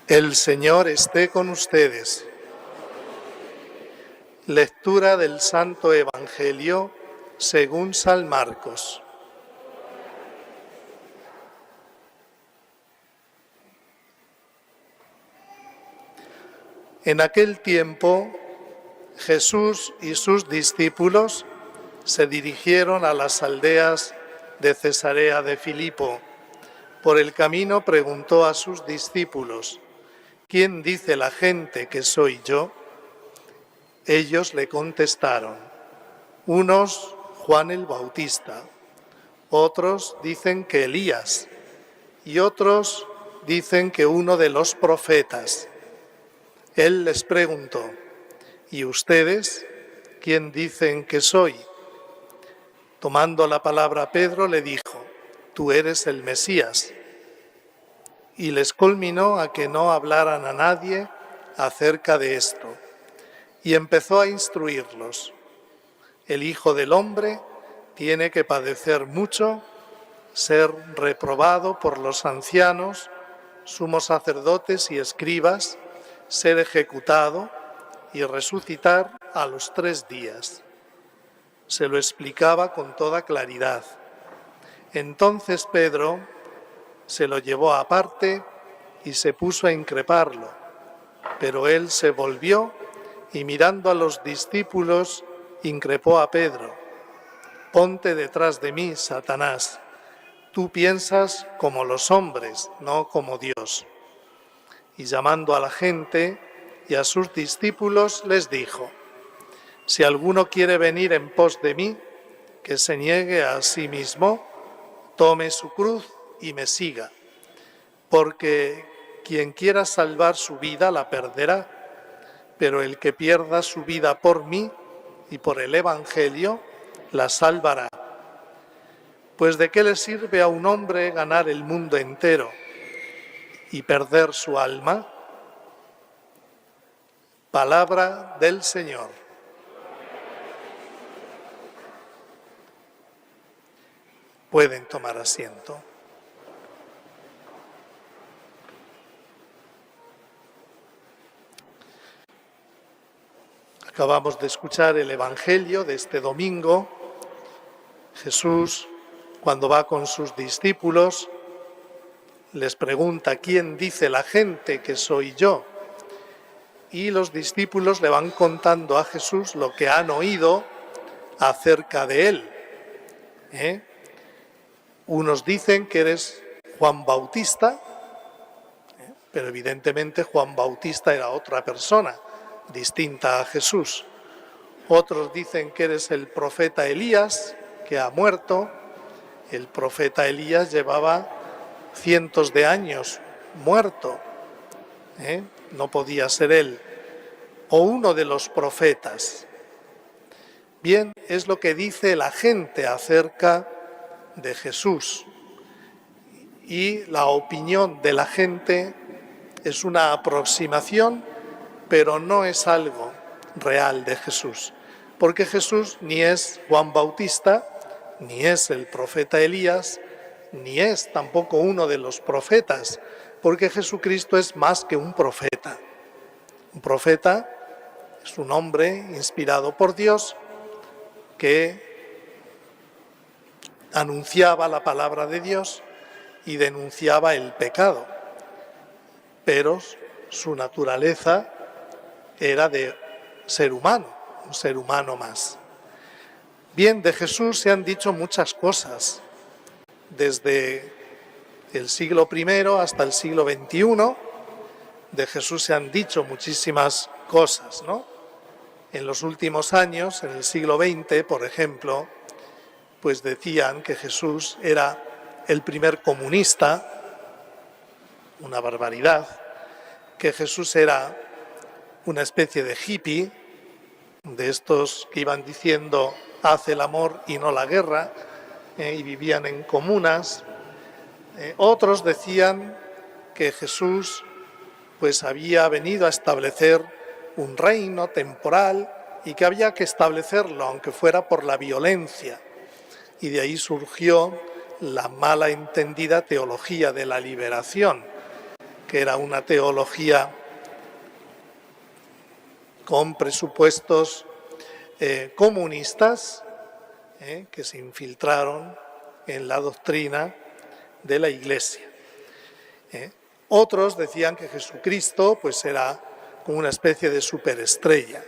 El Señor esté con ustedes. Lectura del Santo Evangelio según San Marcos. En aquel tiempo, Jesús y sus discípulos se dirigieron a las aldeas de Cesarea de Filipo. Por el camino preguntó a sus discípulos: ¿quién dice la gente que soy yo? Ellos le contestaron: unos, Juan el Bautista; otros dicen que Elías; y otros dicen que uno de los profetas. Él les preguntó: ¿y ustedes quién dicen que soy? Tomando la palabra, Pedro le dijo: tú eres el Mesías. Y les conminó a que no hablaran a nadie acerca de esto. Y empezó a instruirlos: el Hijo del Hombre tiene que padecer mucho, ser reprobado por los ancianos, sumos sacerdotes y escribas, ser ejecutado y resucitar a los 3 días. Se lo explicaba con toda claridad. Entonces Pedro se lo llevó aparte y se puso a increparlo. Pero él se volvió y, mirando a los discípulos, increpó a Pedro: ponte detrás de mí, Satanás. Tú piensas como los hombres, no como Dios. Y llamando a la gente y a sus discípulos, les dijo: si alguno quiere venir en pos de mí, que se niegue a sí mismo, tome su cruz y me siga. Porque quien quiera salvar su vida la perderá, pero el que pierda su vida por mí y por el Evangelio la salvará. Pues ¿de qué le sirve a un hombre ganar el mundo entero y perder su alma? Palabra del Señor. Pueden tomar asiento. Acabamos de escuchar el Evangelio de este domingo. Jesús, cuando va con sus discípulos, les pregunta: ¿quién dice la gente que soy yo? Y los discípulos le van contando a Jesús lo que han oído acerca de él. Unos dicen que eres Juan Bautista, pero evidentemente Juan Bautista era otra persona, distinta a Jesús. Otros dicen que eres el profeta Elías, que ha muerto. El profeta Elías llevaba cientos de años muerto, no podía ser él. O uno de los profetas. Bien, es lo que dice la gente acerca de Jesús. Y la opinión de la gente es una aproximación, pero no es algo real de Jesús. Porque Jesús ni es Juan Bautista, ni es el profeta Elías, ni es tampoco uno de los profetas, porque Jesucristo es más que un profeta. Un profeta es un hombre inspirado por Dios que anunciaba la palabra de Dios y denunciaba el pecado, pero su naturaleza era de ser humano, un ser humano más. Bien, de Jesús se han dicho muchas cosas, desde el siglo I hasta el siglo XXI, de Jesús se han dicho muchísimas cosas, ¿no? En los últimos años, en el siglo XX, por ejemplo, pues decían que Jesús era el primer comunista, una barbaridad, que Jesús era una especie de hippie, de estos que iban diciendo haz el amor y no la guerra, y vivían en comunas. Otros decían que Jesús pues había venido a establecer un reino temporal y que había que establecerlo, aunque fuera por la violencia. Y de ahí surgió la mala entendida teología de la liberación, que era una teología con presupuestos comunistas que se infiltraron en la doctrina de la Iglesia. Otros decían que Jesucristo pues era como una especie de superestrella.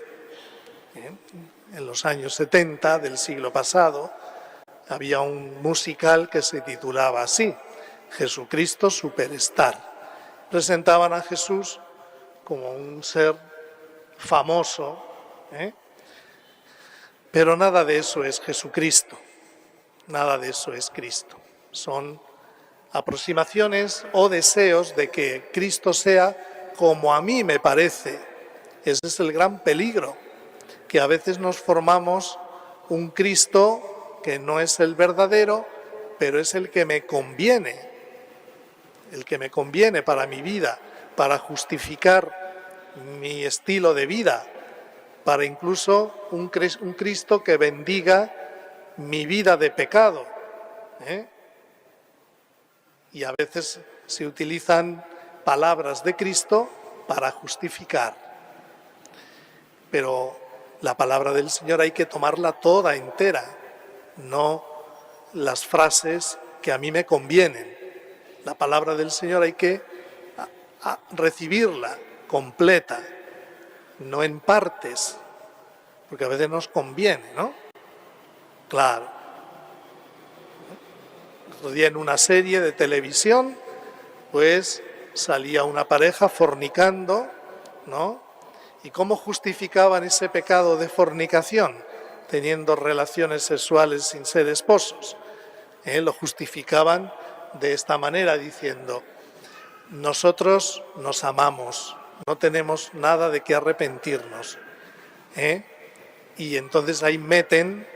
En los años 70 del siglo pasado había un musical que se titulaba así, Jesucristo Superstar. Presentaban a Jesús como un ser famoso, pero nada de eso es Jesucristo, nada de eso es Cristo. Son aproximaciones o deseos de que Cristo sea como a mí me parece. Ese es el gran peligro, que a veces nos formamos un Cristo que no es el verdadero, pero es el que me conviene para mi vida, para justificar mi estilo de vida, para incluso un Cristo que bendiga mi vida de pecado. Y a veces se utilizan palabras de Cristo para justificar. Pero la palabra del Señor hay que tomarla toda entera, no las frases que a mí me convienen. La palabra del Señor hay que recibirla completa, no en partes, porque a veces nos conviene, ¿no? Claro. Otro día en una serie de televisión, pues salía una pareja fornicando, ¿no? ¿Y cómo justificaban ese pecado de fornicación? Teniendo relaciones sexuales sin ser esposos. Lo justificaban de esta manera, diciendo, nosotros nos amamos, no tenemos nada de qué arrepentirnos. Y entonces ahí meten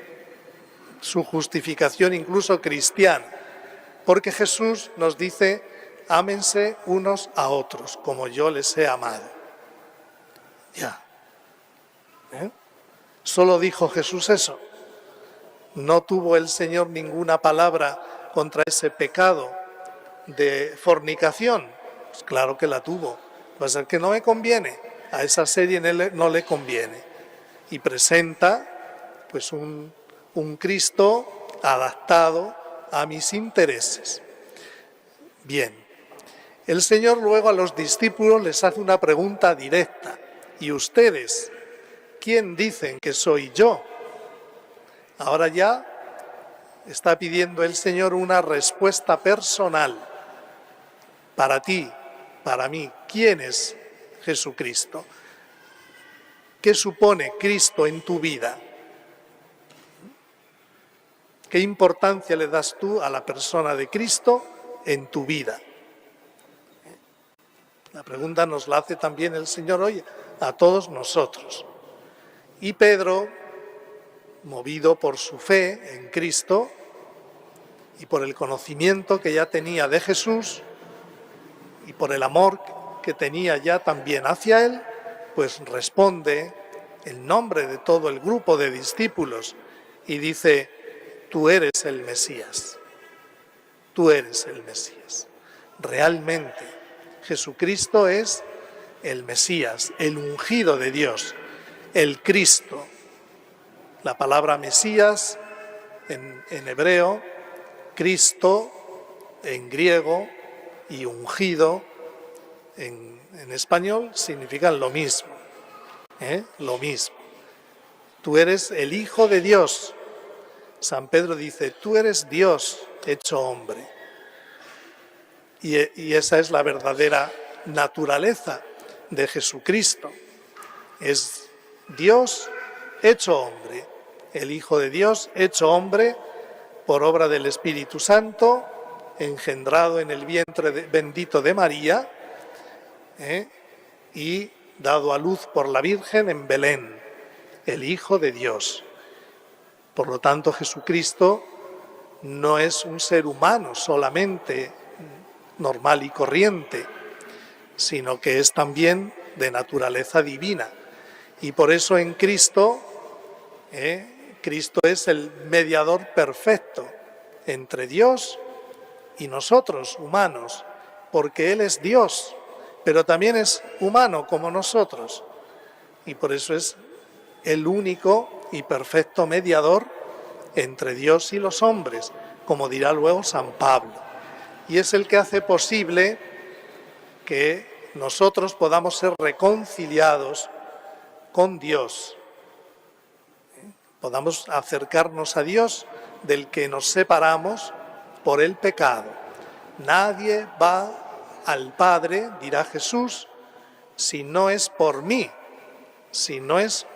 su justificación incluso cristiana, porque Jesús nos dice, ámense unos a otros, como yo les he amado. Ya. Solo dijo Jesús eso. No tuvo el Señor ninguna palabra contra ese pecado de fornicación. Pues claro que la tuvo. Pues el que no me conviene, a esa serie no le conviene. Y presenta pues un Cristo adaptado a mis intereses. Bien, el Señor luego a los discípulos les hace una pregunta directa. ¿Y ustedes quién dicen que soy yo? Ahora ya está pidiendo el Señor una respuesta personal. Para ti, para mí, ¿quién es Jesucristo? ¿Qué supone Cristo en tu vida? ¿Qué importancia le das tú a la persona de Cristo en tu vida? La pregunta nos la hace también el Señor hoy a todos nosotros. Y Pedro, movido por su fe en Cristo y por el conocimiento que ya tenía de Jesús y por el amor que tenía ya también hacia él, pues responde en nombre de todo el grupo de discípulos y dice, tú eres el Mesías, tú eres el Mesías. Realmente Jesucristo es el Mesías, el ungido de Dios, el Cristo. La palabra Mesías en hebreo, Cristo en griego y ungido en español significan lo mismo. Lo mismo. Tú eres el Hijo de Dios. San Pedro dice, tú eres Dios hecho hombre. Y esa es la verdadera naturaleza de Jesucristo. Es Dios hecho hombre, el Hijo de Dios hecho hombre por obra del Espíritu Santo, engendrado en el vientre bendito de María y dado a luz por la Virgen en Belén, el Hijo de Dios. Por lo tanto, Jesucristo no es un ser humano solamente normal y corriente, sino que es también de naturaleza divina. Y por eso en Cristo, Cristo es el mediador perfecto entre Dios y nosotros, humanos, porque Él es Dios. pero también es humano como nosotros, y por eso es el único y perfecto mediador entre Dios y los hombres, como dirá luego San Pablo. Y es el que hace posible que nosotros podamos ser reconciliados con Dios, podamos acercarnos a Dios del que nos separamos por el pecado. Nadie va al Padre, dirá Jesús, si no es por mí, si no es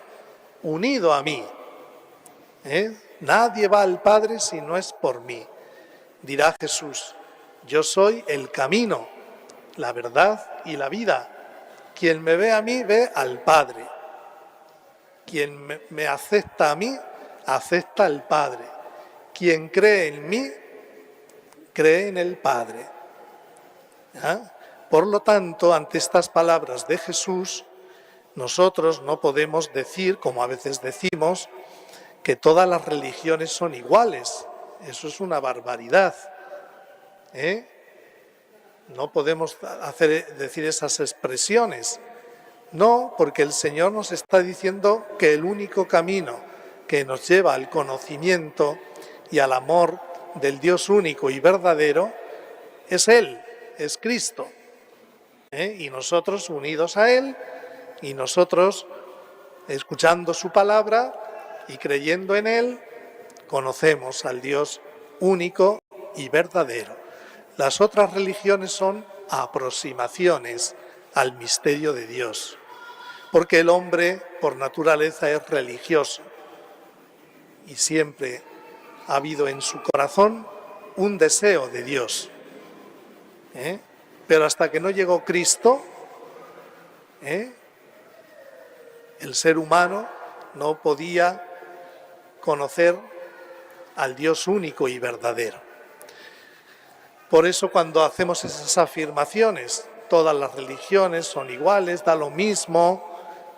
unido a mí. Nadie va al Padre si no es por mí. Dirá Jesús, yo soy el camino, la verdad y la vida. Quien me ve a mí, ve al Padre. Quien me acepta a mí, acepta al Padre. Quien cree en mí, cree en el Padre. Por lo tanto, ante estas palabras de Jesús, nosotros no podemos decir, como a veces decimos, que todas las religiones son iguales. Eso es una barbaridad. No podemos decir esas expresiones. No, porque el Señor nos está diciendo que el único camino que nos lleva al conocimiento y al amor del Dios único y verdadero es Él, es Cristo. Y nosotros unidos a Él, y nosotros escuchando su palabra y creyendo en Él, conocemos al Dios único y verdadero. Las otras religiones son aproximaciones al misterio de Dios, porque el hombre por naturaleza es religioso y siempre ha habido en su corazón un deseo de Dios. Pero hasta que no llegó Cristo, el ser humano no podía conocer al Dios único y verdadero. Por eso cuando hacemos esas afirmaciones, todas las religiones son iguales, da lo mismo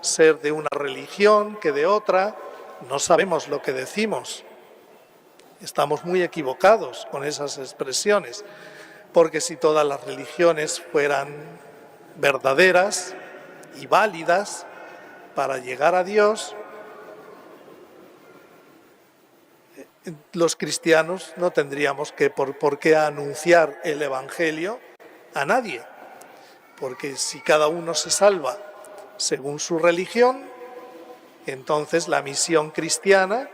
ser de una religión que de otra, no sabemos lo que decimos. Estamos muy equivocados con esas expresiones, porque si todas las religiones fueran verdaderas y válidas para llegar a Dios, los cristianos no tendríamos por qué anunciar el Evangelio a nadie, porque si cada uno se salva según su religión, entonces la misión cristiana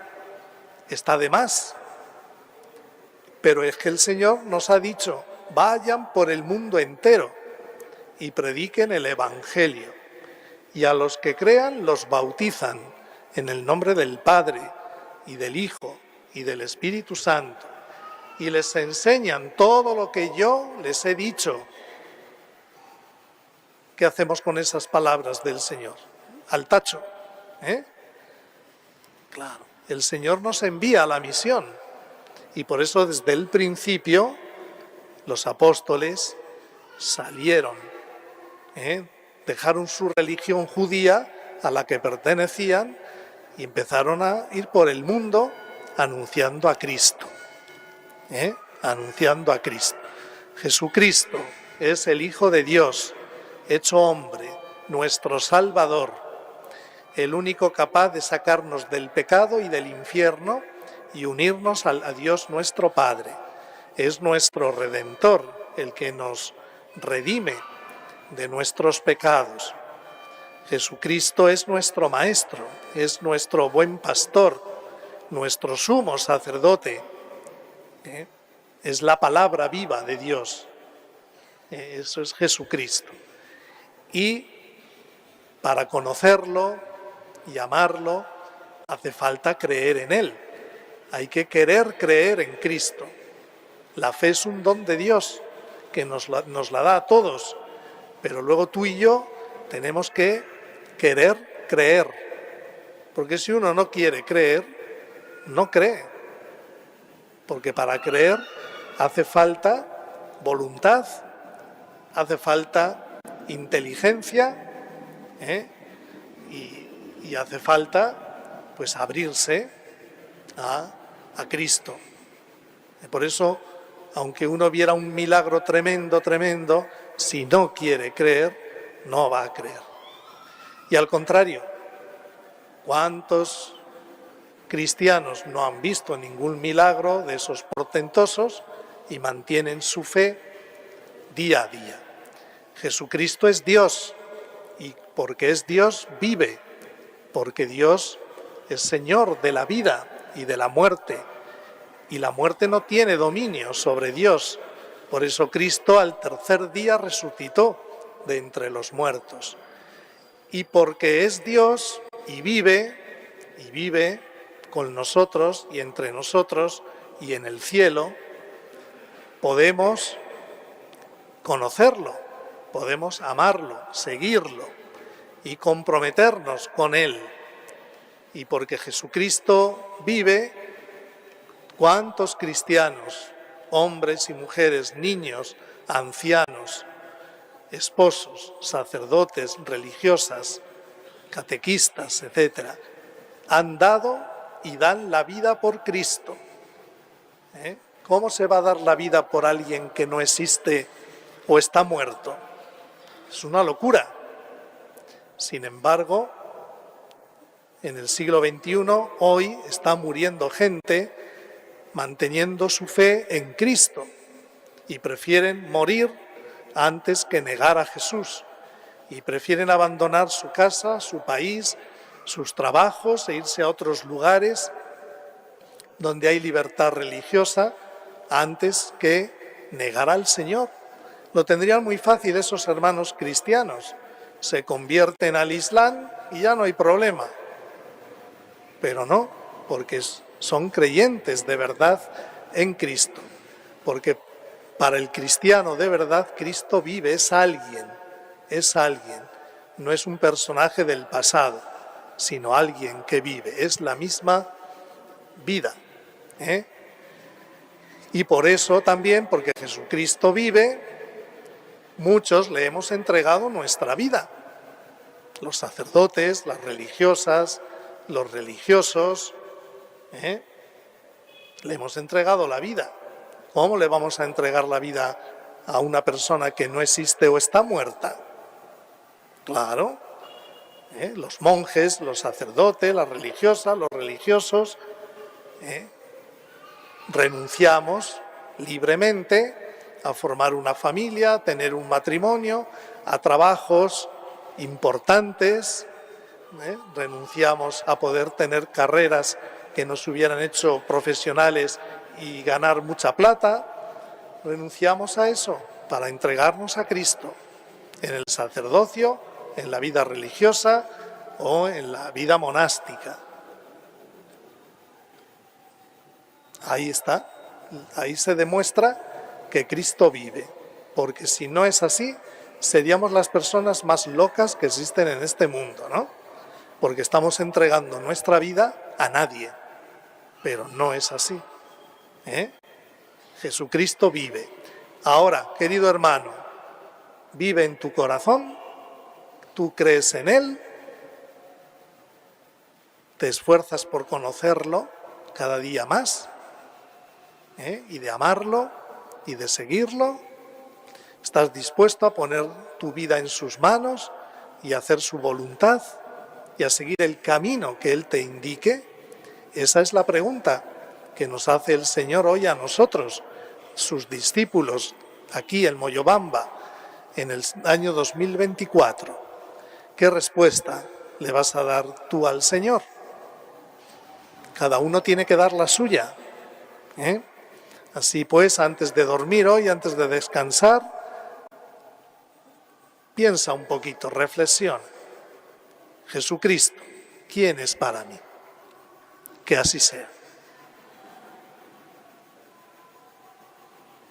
está de más. Pero es que el Señor nos ha dicho, vayan por el mundo entero y prediquen el Evangelio, y a los que crean los bautizan en el nombre del Padre y del Hijo y del Espíritu Santo, y les enseñan todo lo que yo les he dicho. ¿Qué hacemos con esas palabras del Señor? Al tacho. Claro, el Señor nos envía a la misión, y por eso desde el principio los apóstoles salieron, dejaron su religión judía a la que pertenecían y empezaron a ir por el mundo anunciando a Cristo. Anunciando a Cristo. Jesucristo es el Hijo de Dios, hecho hombre, nuestro Salvador, el único capaz de sacarnos del pecado y del infierno y unirnos a Dios nuestro Padre. Es nuestro Redentor, el que nos redime de nuestros pecados. Jesucristo es nuestro Maestro, es nuestro buen pastor, nuestro sumo sacerdote. Es la palabra viva de Dios. Eso es Jesucristo. Y para conocerlo y amarlo hace falta creer en Él. Hay que querer creer en Cristo. La fe es un don de Dios que nos la da a todos, pero luego tú y yo tenemos que querer creer, porque si uno no quiere creer, no cree, porque para creer hace falta voluntad, hace falta inteligencia, y hace falta pues abrirse a Cristo. Por eso, aunque uno viera un milagro tremendo, si no quiere creer, no va a creer. Y al contrario, ¿cuántos cristianos no han visto ningún milagro de esos portentosos y mantienen su fe día a día? Jesucristo es Dios y porque es Dios vive, porque Dios es Señor de la vida y de la muerte y la muerte no tiene dominio sobre Dios. Por eso Cristo al tercer día resucitó de entre los muertos. Y porque es Dios y vive con nosotros y entre nosotros y en el cielo, podemos conocerlo, podemos amarlo, seguirlo y comprometernos con Él. Y porque Jesucristo vive, ¿cuántos cristianos, hombres y mujeres, niños, ancianos, esposos, sacerdotes, religiosas, catequistas, etcétera, han dado y dan la vida por Cristo? ¿Cómo se va a dar la vida por alguien que no existe o está muerto? Es una locura. Sin embargo, en el siglo XXI, hoy está muriendo gente manteniendo su fe en Cristo y prefieren morir antes que negar a Jesús y prefieren abandonar su casa, su país, sus trabajos e irse a otros lugares donde hay libertad religiosa antes que negar al Señor. Lo tendrían muy fácil esos hermanos cristianos. Se convierten al Islam y ya no hay problema. Pero no, porque son creyentes de verdad en Cristo. Porque para el cristiano de verdad, Cristo vive, es alguien. No es un personaje del pasado, sino alguien que vive. Es la misma vida. Y por eso también, porque Jesucristo vive, muchos le hemos entregado nuestra vida. Los sacerdotes, las religiosas, los religiosos, le hemos entregado la vida. ¿Cómo le vamos a entregar la vida a una persona que no existe o está muerta? Claro, los monjes, los sacerdotes, las religiosas, los religiosos, renunciamos libremente a formar una familia, a tener un matrimonio, a trabajos importantes, renunciamos a poder tener carreras que nos hubieran hecho profesionales y ganar mucha plata, renunciamos a eso para entregarnos a Cristo en el sacerdocio, en la vida religiosa o en la vida monástica. Ahí está, ahí se demuestra que Cristo vive, porque si no es así, seríamos las personas más locas que existen en este mundo, ¿no? Porque estamos entregando nuestra vida a nadie, pero no es así. Jesucristo vive. Ahora, querido hermano, vive en tu corazón, tú crees en Él, te esfuerzas por conocerlo cada día más, y de amarlo y de seguirlo. ¿Estás dispuesto a poner tu vida en sus manos y a hacer su voluntad y a seguir el camino que Él te indique? Esa es la pregunta que nos hace el Señor hoy a nosotros, sus discípulos, aquí en Moyobamba, en el año 2024. ¿Qué respuesta le vas a dar tú al Señor? Cada uno tiene que dar la suya. Así pues, antes de dormir hoy, antes de descansar, piensa un poquito, reflexiona. Jesucristo, ¿quién es para mí? Que así sea.